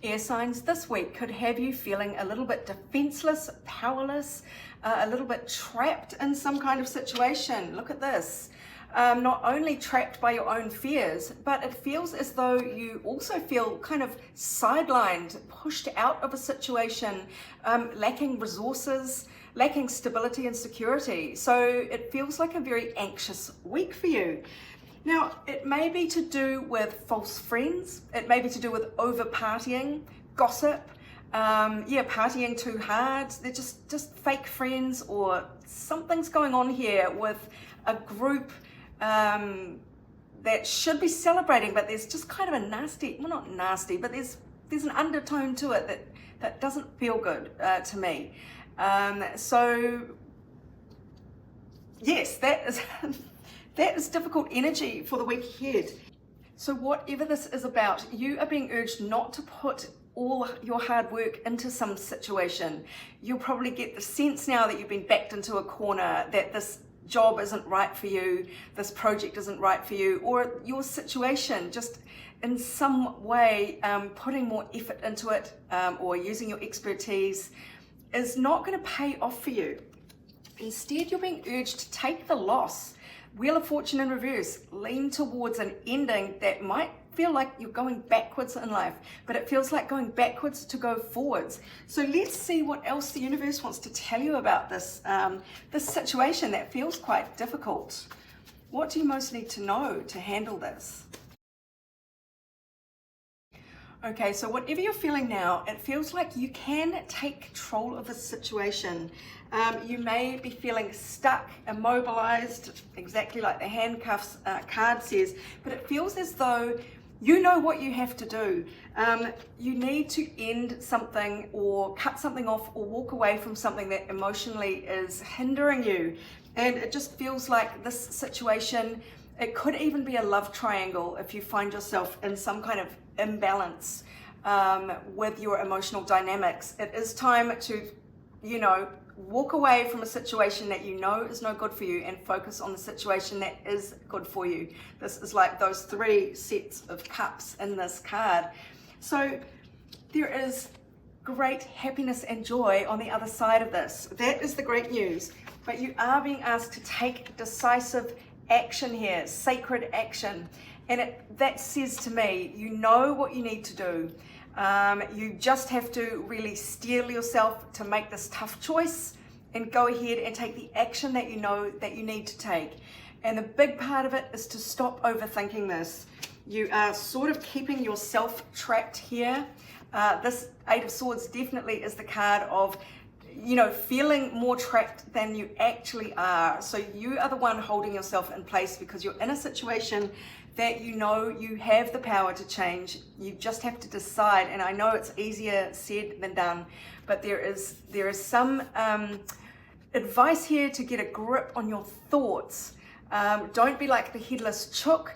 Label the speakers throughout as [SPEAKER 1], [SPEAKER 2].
[SPEAKER 1] Air signs this week could have you feeling a little bit defenseless, powerless, a little bit trapped in some kind of situation. Look at this. Not only trapped by your own fears, but it feels as though you also feel kind of sidelined, pushed out of a situation, lacking resources, lacking stability and security. So it feels like a very anxious week for you. Now, it may be to do with false friends, it may be to do with over partying, gossip, partying too hard. They're just fake friends, or something's going on here with a group that should be celebrating, but there's just kind of a nasty, well, not nasty, but there's an undertone to it that doesn't feel good to me. So yes, that is difficult energy for the week ahead. So whatever this is about, you are being urged not to put all your hard work into some situation. You'll probably get the sense now that you've been backed into a corner, that this job isn't right for you, this project isn't right for you, or your situation, just in some way putting more effort into it or using your expertise is not going to pay off for you. Instead, you're being urged to take the loss. Wheel of Fortune in reverse, lean towards an ending that might feel like you're going backwards in life, but it feels like going backwards to go forwards. So let's see what else the universe wants to tell you about this, this situation that feels quite difficult. What do you most need to know to handle this? Okay, so whatever you're feeling now, it feels like you can take control of the situation. You may be feeling stuck, immobilized, exactly like the handcuffs card says, but it feels as though you know what you have to do. You need to end something or cut something off or walk away from something that emotionally is hindering you. And it just feels like this situation, it could even be a love triangle if you find yourself in some kind of imbalance with your emotional dynamics. It is time to, walk away from a situation that you know is no good for you and focus on the situation that is good for you. This is like those 3 sets of cups in this card. So there is great happiness and joy on the other side of this. That is the great news. But you are being asked to take decisive action here, sacred action. And that says to me, you know what you need to do. You just have to really steel yourself to make this tough choice and go ahead and take the action that you know that you need to take. And the big part of it is to stop overthinking this. You are sort of keeping yourself trapped here. This 8 of Swords definitely is the card of feeling more trapped than you actually are. So you are the one holding yourself in place because you're in a situation that you know you have the power to change. You just have to decide. And I know it's easier said than done, but there is some advice here to get a grip on your thoughts. Don't be like the headless chook.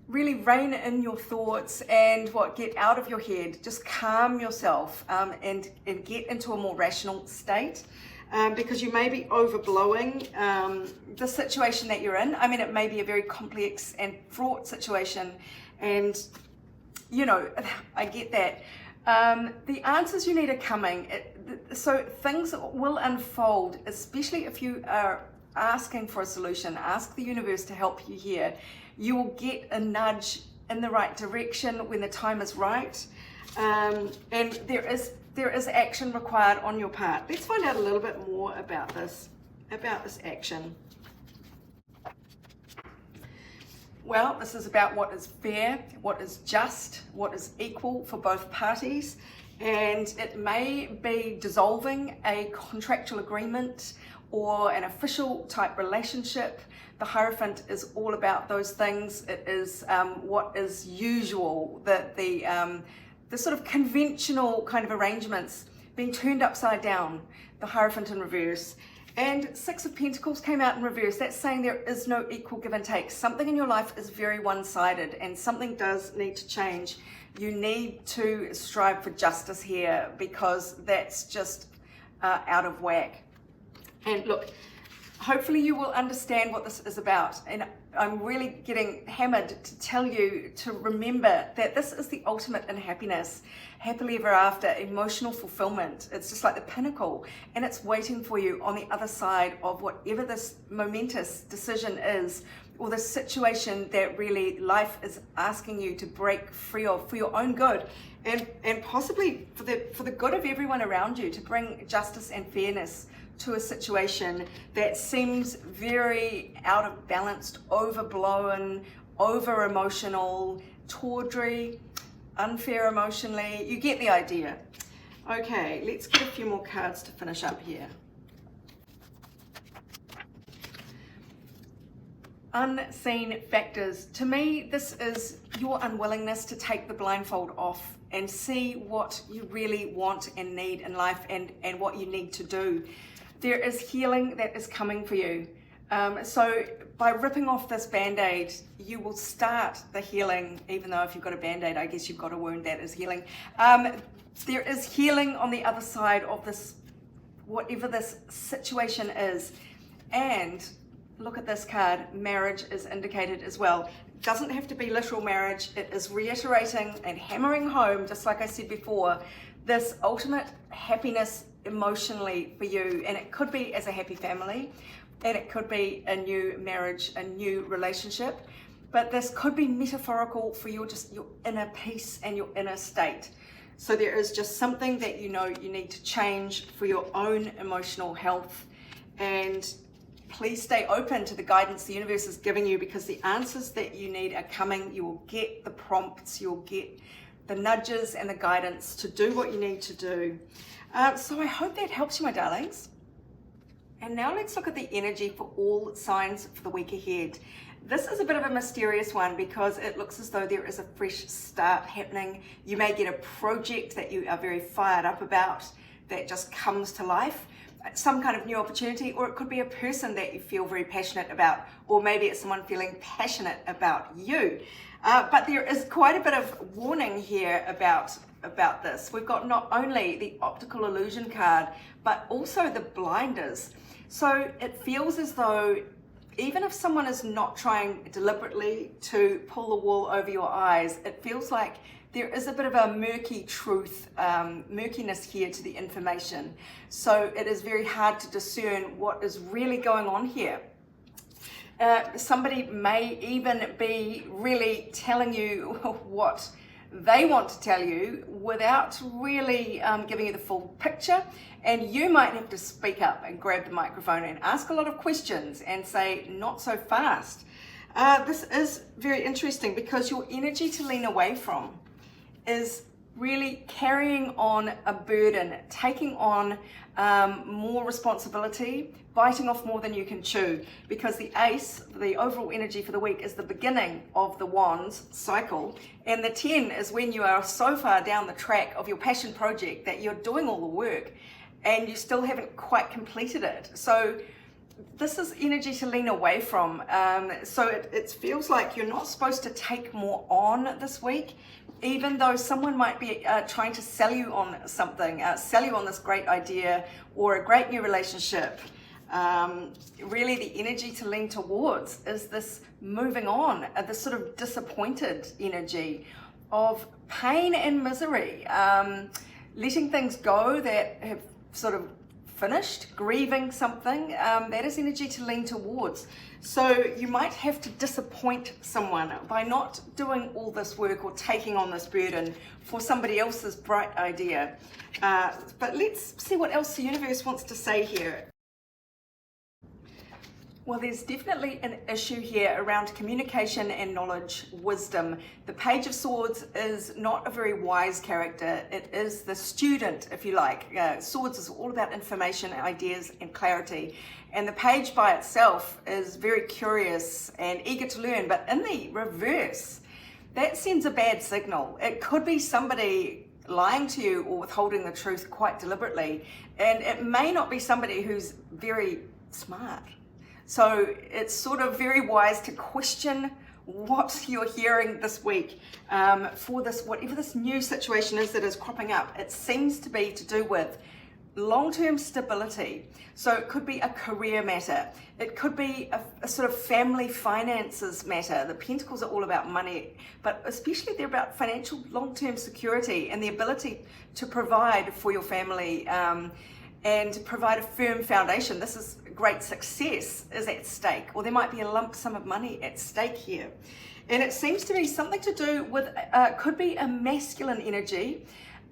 [SPEAKER 1] Really rein in your thoughts and get out of your head. Just calm yourself and get into a more rational state because you may be overblowing the situation that you're in. I mean, it may be a very complex and fraught situation, and I get that. The answers you need are coming. So things will unfold, especially if you are asking for a solution. Ask the universe to help you here. You will get a nudge in the right direction when the time is right. And there is action required on your part. Let's find out a little bit more about this action. Well, this is about what is fair, what is just, what is equal for both parties. And it may be dissolving a contractual agreement or an official type relationship. The Hierophant is all about those things. It is what is usual, the sort of conventional kind of arrangements being turned upside down, the Hierophant in reverse. And 6 of Pentacles came out in reverse. That's saying there is no equal give and take. Something in your life is very one-sided and something does need to change. You need to strive for justice here because that's just out of whack. And look, hopefully you will understand what this is about. And I'm really getting hammered to tell you to remember that this is the ultimate in happiness, happily ever after, emotional fulfillment. It's just like the pinnacle, and it's waiting for you on the other side of whatever this momentous decision is, or the situation that really life is asking you to break free of for your own good, and possibly for the good of everyone around you, to bring justice and fairness to a situation that seems very out of balance, overblown, over emotional, tawdry, unfair emotionally. You get the idea. Okay, let's get a few more cards to finish up here. Unseen factors. To me, this is your unwillingness to take the blindfold off and see what you really want and need in life, and what you need to do. There is healing that is coming for you. So by ripping off this band-aid, you will start the healing, even though if you've got a band-aid, I guess you've got a wound that is healing. There is healing on the other side of this, whatever this situation is. And look at this card, marriage is indicated as well. It doesn't have to be literal marriage. It is reiterating and hammering home, just like I said before, this ultimate happiness emotionally for you. And it could be as a happy family, and it could be a new marriage, a new relationship, but this could be metaphorical for your inner peace and your inner state. So there is just something that you know you need to change for your own emotional health. And please stay open to the guidance the universe is giving you, because the answers that you need are coming. You will get the prompts, you'll get the nudges and the guidance to do what you need to do. So I hope that helps you, my darlings. And now let's look at the energy for all signs for the week ahead. This is a bit of a mysterious one because it looks as though there is a fresh start happening. You may get a project that you are very fired up about that just comes to life, some kind of new opportunity, or it could be a person that you feel very passionate about, or maybe it's someone feeling passionate about you. But there is quite a bit of warning here about this. We've got not only the optical illusion card, but also the blinders. So it feels as though even if someone is not trying deliberately to pull the wool over your eyes, it feels like there is a bit of a murky truth, murkiness here to the information. So it is very hard to discern what is really going on here. Somebody may even be really telling you what they want to tell you without really giving you the full picture, and you might have to speak up and grab the microphone and ask a lot of questions and say, not so fast. This is very interesting because your energy to lean away from is really carrying on a burden, taking on more responsibility, biting off more than you can chew, because the ace, the overall energy for the week, is the beginning of the wands cycle, and the 10 is when you are so far down the track of your passion project that you're doing all the work and you still haven't quite completed it. So this is energy to lean away from. So it feels like you're not supposed to take more on this week, even though someone might be trying to sell you on something, sell you on this great idea or a great new relationship. Really the energy to lean towards is this moving on, this sort of disappointed energy of pain and misery, letting things go that have sort of finished, grieving something. That is energy to lean towards. So you might have to disappoint someone by not doing all this work or taking on this burden for somebody else's bright idea. But let's see what else the universe wants to say here. Well, there's definitely an issue here around communication and knowledge, wisdom. The Page of Swords is not a very wise character. It is the student, if you like. Swords is all about information, ideas, and clarity. And the page by itself is very curious and eager to learn, but in the reverse, that sends a bad signal. It could be somebody lying to you or withholding the truth quite deliberately. And it may not be somebody who's very smart. So it's sort of very wise to question what you're hearing this week for this, whatever this new situation is that is cropping up. It seems to be to do with long-term stability. So it could be a career matter. It could be a sort of family finances matter. The Pentacles are all about money, but especially they're about financial long-term security and the ability to provide for your family and provide a firm foundation. This is great success is at stake, or there might be a lump sum of money at stake here. And it seems to be something to do with, could be a masculine energy.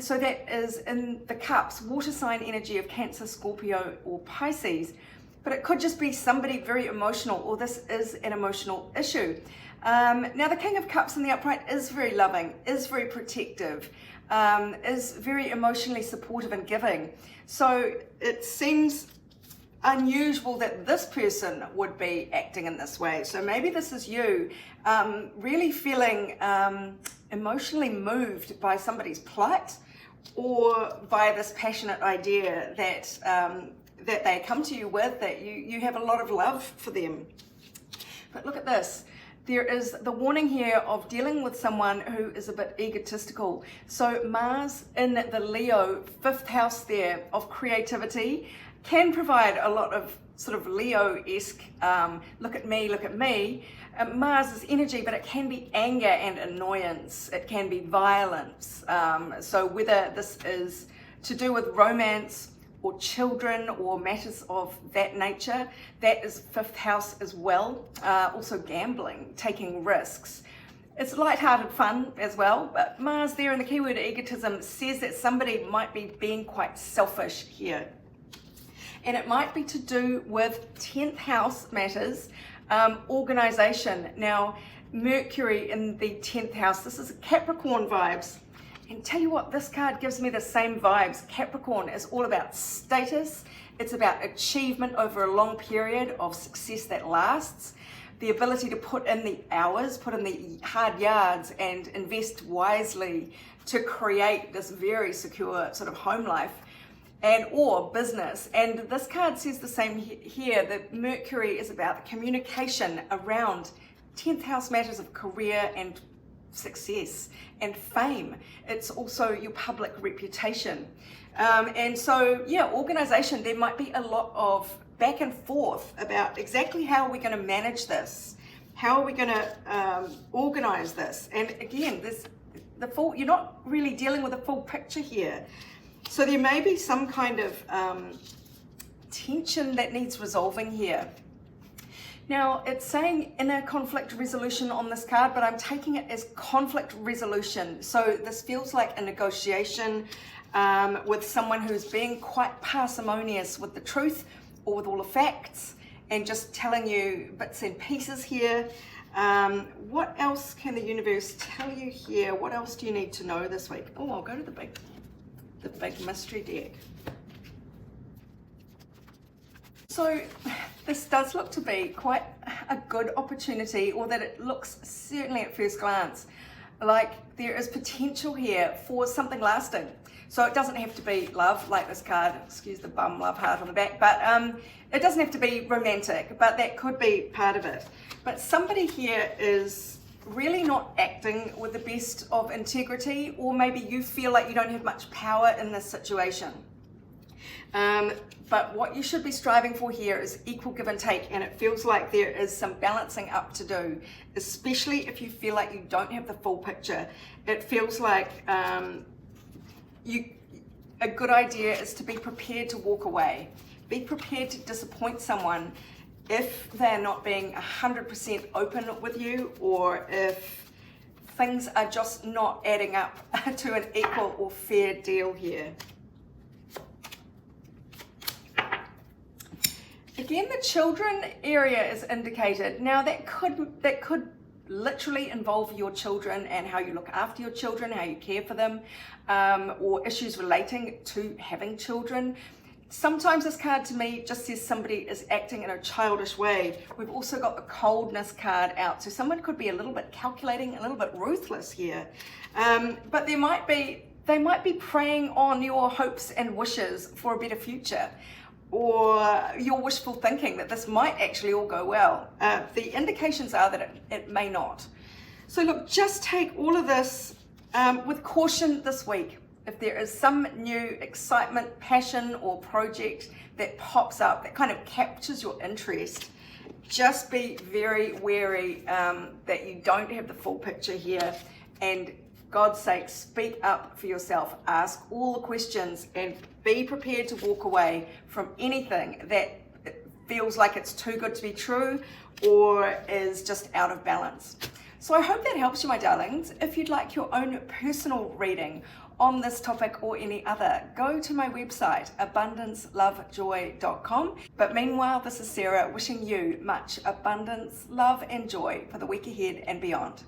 [SPEAKER 1] So that is in the cups, water sign energy of Cancer, Scorpio, or Pisces. But it could just be somebody very emotional, or this is an emotional issue. Now the King of Cups in the upright is very loving, is very protective, is very emotionally supportive and giving. So it seems unusual that this person would be acting in this way. So maybe this is you really feeling emotionally moved by somebody's plight, or by this passionate idea that that they come to you with, that you have a lot of love for them. But look at this. There is the warning here of dealing with someone who is a bit egotistical. So Mars in the Leo 5th house there of creativity can provide a lot of sort of Leo-esque, look at me, Mars's energy, but it can be anger and annoyance. It can be violence. So whether this is to do with romance or children or matters of that nature, that is 5th house as well. Also gambling, taking risks. It's light-hearted fun as well, but Mars there in the keyword egotism says that somebody might be being quite selfish here. And it might be to do with 10th house matters, organization. Now, Mercury in the 10th house, this is Capricorn vibes. And tell you what, this card gives me the same vibes. Capricorn is all about status. It's about achievement over a long period of success that lasts. The ability to put in the hours, put in the hard yards and invest wisely to create this very secure sort of home life and or business. And this card says the same here, that Mercury is about the communication around 10th house matters of career and success and fame. It's also your public reputation. And so, yeah, organization, there might be a lot of back and forth about exactly how we're going to manage this. How are we going to organize this? And again, you're not really dealing with a full picture here. So there may be some kind of tension that needs resolving here. Now, it's saying inner conflict resolution on this card, but I'm taking it as conflict resolution. So this feels like a negotiation with someone who's being quite parsimonious with the truth or with all the facts and just telling you bits and pieces here. What else can the universe tell you here? What else do you need to know this week? Oh, I'll go to the big mystery deck. So this does look to be quite a good opportunity, or that it looks certainly at first glance like there is potential here for something lasting. So it doesn't have to be love, like this card, excuse the bum love heart on the back, but it doesn't have to be romantic, but that could be part of it. But somebody here is really not acting with the best of integrity, or maybe you feel like you don't have much power in this situation. But what you should be striving for here is equal give and take, and it feels like there is some balancing up to do, especially if you feel like you don't have the full picture. It feels like a good idea is to be prepared to walk away. Be prepared to disappoint someone if they're not being 100% open with you, or if things are just not adding up to an equal or fair deal here. Again, the children area is indicated. Now that could literally involve your children and how you look after your children, how you care for them, or issues relating to having children. Sometimes this card to me just says somebody is acting in a childish way. We've also got the coldness card out. So someone could be a little bit calculating, a little bit ruthless here. But they might be preying on your hopes and wishes for a better future, or your wishful thinking that this might actually all go well. The indications are that it may not. So look, just take all of this with caution this week. If there is some new excitement, passion, or project that pops up that kind of captures your interest, just be very wary that you don't have the full picture here, and God's sake, speak up for yourself, ask all the questions, and be prepared to walk away from anything that feels like it's too good to be true or is just out of balance. So I hope that helps you, my darlings. If you'd like your own personal reading on this topic or any other, go to my website, abundancelovejoy.com. But meanwhile, this is Sarah wishing you much abundance, love, and joy for the week ahead and beyond.